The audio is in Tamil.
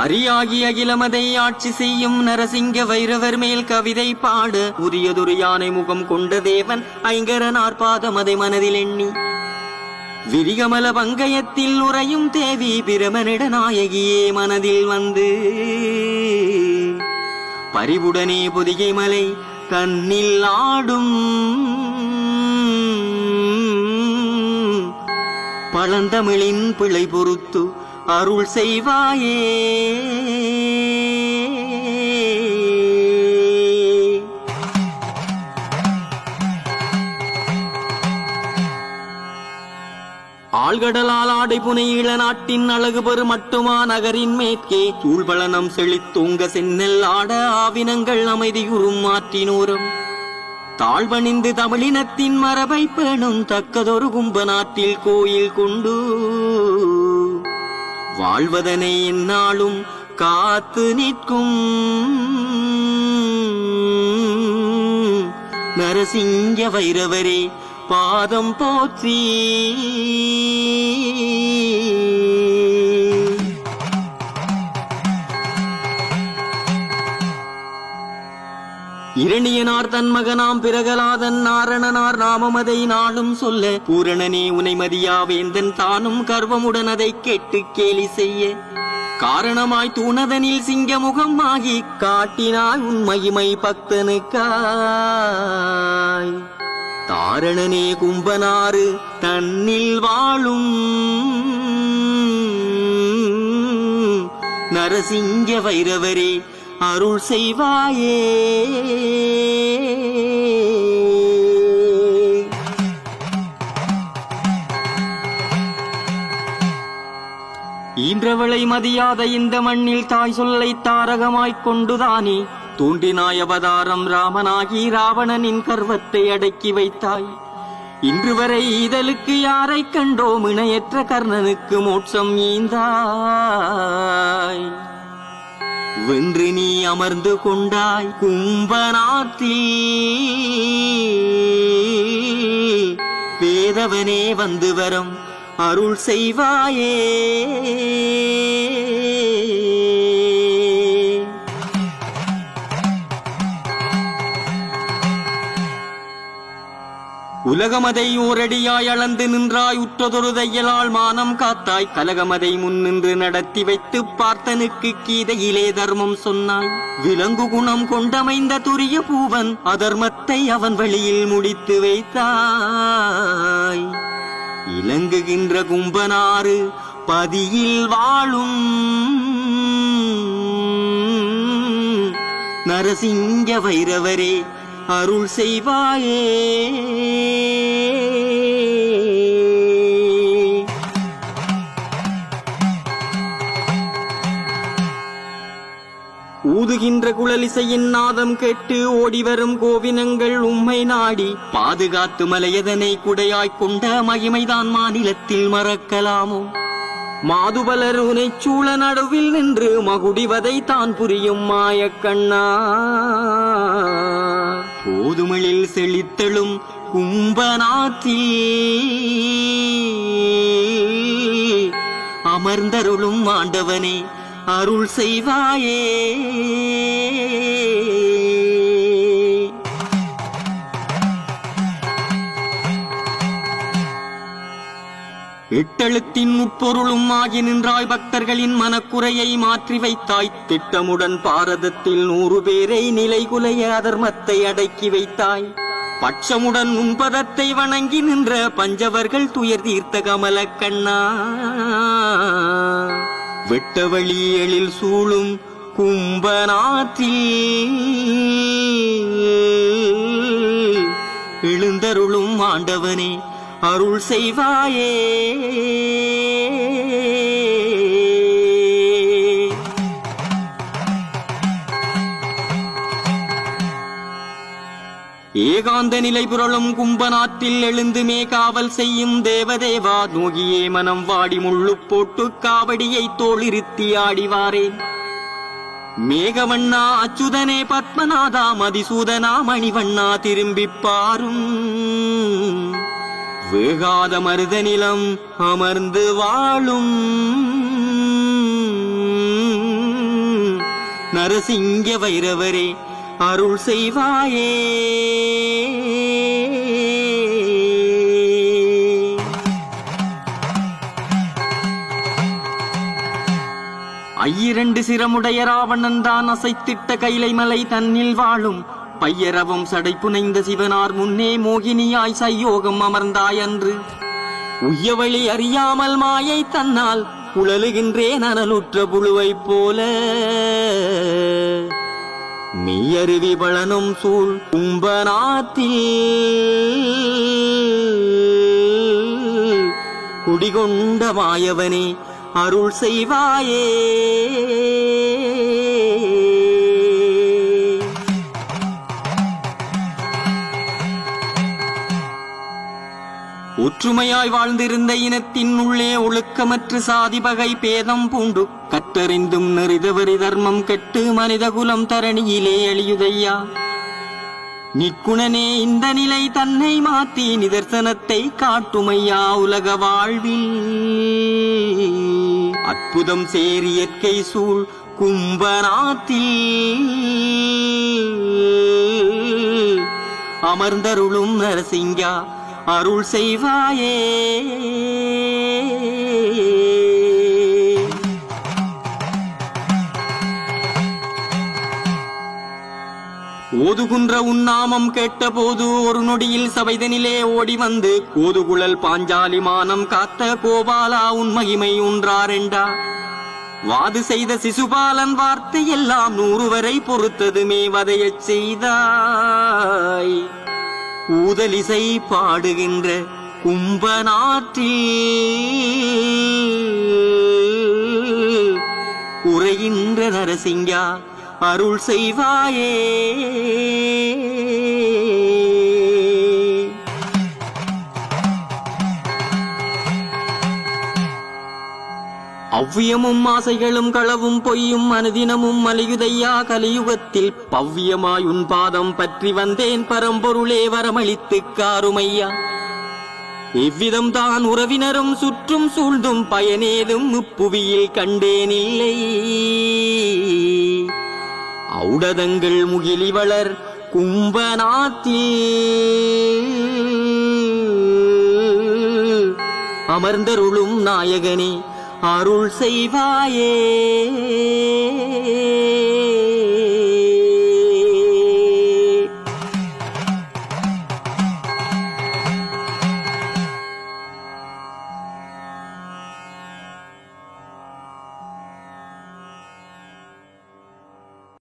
அரியாகி அகிலமதை ஆட்சி செய்யும் நரசிங்க வைரவர் மேல் கவிதை பாட உரியதொரு யானை முகம் கொண்ட தேவன் ஐங்கரனார் பாதமதை மனதில் எண்ணி விரிகமல பங்கயத்தில் உறையும் தேவி பிரமனிட நாயகியே மனதில் வந்து பரிவுடனே பொதிகை மலை கண்ணில் ஆடும் பழந்தமிழின் பிழை பொறுத்து அருள் செய்வாயே. ஆழ்கடலால் ஆடை புனை ஈழ நாட்டின் அழகு பெரு மட்டுமா நகரின் மேற்கே சூழ்பலனம் செழித்தூங்க சென்னல் ஆட ஆவினங்கள் அமைதியுறும் மாற்றினோரும் தாழ்வணிந்து தமிழினத்தின் மரபை பேணும் தக்கதொரு கும்ப நாட்டில் கோயில் கொண்டு வாழ்வதனை எந்நாளும் காத்து நிற்கும் நரசிங்க வைரவரே பாதம் போற்றி. இரணியனார் தன் மகனாம் பிரகலாதன் நாரணனார் நாமமதை நாளும் சொல்ல பூரணனே உனை மதியாவேந்தன் தானும் கர்வமுடன் அதை கேட்டு கேலி செய்ய காரணமாய் தூணதனில் சிங்கமுகம் ஆகி காட்டினாய் உன் மகிமை பக்தனுக்காய். தாரணனே கும்பனாறு தன்னில் வாழும் நரசிங்க வைரவரே அருள் செய்வாயே. ஈன்றவளை மதியாத இந்த மண்ணில் தாய் சொல்லை தாரகமாய்க் கொண்டுதானே தோன்றினாய் அவதாரம் ராமனாகி ராவணனின் கர்வத்தை அடக்கி வைத்தாய். இன்று வரை இதழுக்கு யாரை கண்டோம் இணையற்ற கர்ணனுக்கு மோட்சம் ஈந்தாய். வென்று நீ அமர்ந்து கொண்டாய் கும்பநாத்தில் வேதவனே வந்து வரம் அருள் செய்வாயே. உலகமதை ஓரடியாய் அளந்து நின்றாய் உற்றதொரு தையலால் மானம் காத்தாய் கலகமதை முன்னின்று நடத்தி வைத்து பார்த்தனுக்கு கீதையிலே தர்மம் சொன்னாய். விலங்கு குணம் கொண்டமைந்த துரிய பூவன் அதர்மத்தை அவன் வழியில் முடித்து வைத்தாய். இலங்குகின்ற கும்பனாறு பதியில் வாழும் நரசிங்க வைரவரே அருள் செய்வாயே. ஊதுகின்ற குழலிசையின் நாதம் கேட்டு ஓடிவரும் கோவினங்கள் உம்மை நாடி பாதுகாத்து மலையதனை குடையாய்க் கொண்ட மகிமைதான் மாநிலத்தில் மறக்கலாமோ. மாதுபலர் உனைச் சூழ நடுவில் நின்று மகுடிவதை தான் புரியும் மாயக்கண்ணா. போதுமிழில் செழித்தெழும் கும்பநாத்தில் அமர்ந்தருளும் ஆண்டவனே அருள் செய்வாயே. எட்டெழுத்தின் உட்பொருளும் ஆகி நின்றாய் பக்தர்களின் மனக்குறையை மாற்றி வைத்தாய். திட்டமுடன் பாரதத்தில் 100 பேரை நிலைகுலைய அதர்மத்தை அடக்கி வைத்தாய். பட்சமுடன் உன்பதத்தை வணங்கி நின்ற பஞ்சவர்கள் துயர் தீர்த்த கமலக்கண்ணா. வெட்டவழி எழில் சூழும் கும்பநாத்தில் எழுந்தருளும் ஆண்டவனே அருள் செய்வாயே. ஏகாந்த நிலை புரளும் கும்பநாட்டில் எழுந்துமே காவல் செய்யும் தேவதேவா நோகியே மனம் வாடி முள்ளு போட்டு காவடியை தோளிருத்தி ஆடிவாரேன். மேகவண்ணா அச்சுதனே பத்மநாதா மதிசூதனா மணிவண்ணா திரும்பிப் பாரும். வேகாத மருத நிலம் அமர்ந்து வாழும் நரசிங்க வைரவரே அருள் செய்வாயே. ஐயிரண்டு சிரமுடைய ராவணன் தான் அசைத்திட்ட கைலை மலை தன்னில் வாழும் பையரவம் சடை புனைந்த சிவனார் முன்னே மோகினியாய் சையோகம் அமர்ந்தாய் அன்று. உய்யவழி அறியாமல் மாயை தன்னால் உழலுகின்றேன் அனலுற்ற புழுவைப் போல. மெய்யருவி பழனும் சூழ் கும்பநாத்தில் குடிகொண்ட மாயவனே அருள் செய்வாயே. ஒற்றுமையாய் வாழ்ந்திருந்த இனத்தின் உள்ளே ஒழுக்கமற்று சாதி பகை பேதம் பூண்டு கற்றறிந்தும் நெறிதவறி தர்மம் கெட்டு மனித குலம் தரணியிலே எளியுதையா. நிக்குணனே இந்த நிலை தன்னை மாற்றி நிதர்சனத்தை காட்டுமையா உலக வாழ்வில். அற்புதம் சேரி இயற்கை சூழ் கும்பநாத்தில் அமர்ந்தருளும் நரசிங்கா அருள் செய்வாயே. ஓதுகுன்ற உன்னாமம் கேட்ட போது ஒரு நொடியில் சபைதனிலே ஓடி வந்து கோதுகுழல் பாஞ்சாலி மானம் காத்த கோபாலா உன் மகிமை ஒன்றாரெண்டா. வாது செய்த சிசுபாலன் வார்த்தை எல்லாம் 100 வரை பொறுத்ததுமே வதையச் செய்தாய். ஊதலிசை பாடுகின்ற கும்பநாற்றில் உரைகின்ற நரசிங்கா அருள் செய்வாயே. அவ்வியமும் ஆசைகளும் களவும் பொய்யும் அனுதினமும் மலியுதையா. கலியுகத்தில் பவ்யமாய் உன் பாதம் பற்றி வந்தேன் பரம்பொருளே வரமளித்து காருமையா. இவ்விதம் தான் உறவினரும் சுற்றும் சூழ்ந்தும் பயனேதும் இப்புவியில் கண்டேனில்லை. ஔடதங்கள் முகிலி வளர் கும்பநாத்தில் அமர்ந்தருளும் நாயகனே அருள் செய்வாயே.